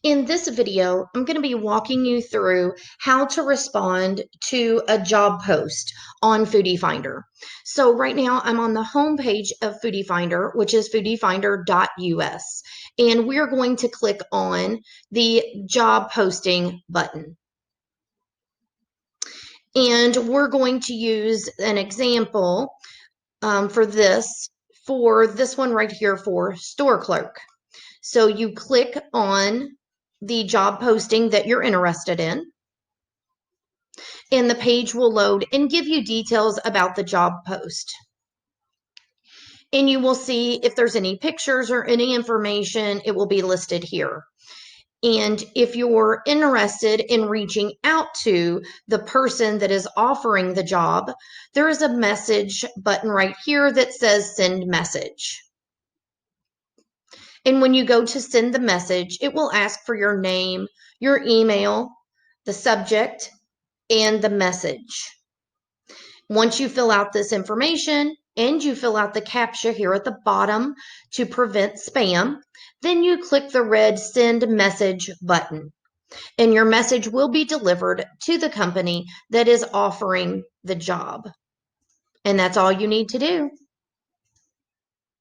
In this video, I'm going to be walking you through how to respond to a job post on Foodie Finder. So right now I'm on the home page of Foodie Finder, which is foodiefinder.us, and we're going to click on the job posting button. And we're going to use an example for this one right here for store clerk. So you click on the job posting that you're interested in, and the page will load and give you details about the job post. And you will see if there's any pictures or any information, it will be listed here. And if you're interested in reaching out to the person that is offering the job, there is a message button right here that says send message. And when you go to send the message, it will ask for your name, your email, the subject, and the message. Once you fill out this information and you fill out the CAPTCHA here at the bottom to prevent spam, then you click the red send message button, and your message will be delivered to the company that is offering the job. And that's all you need to do.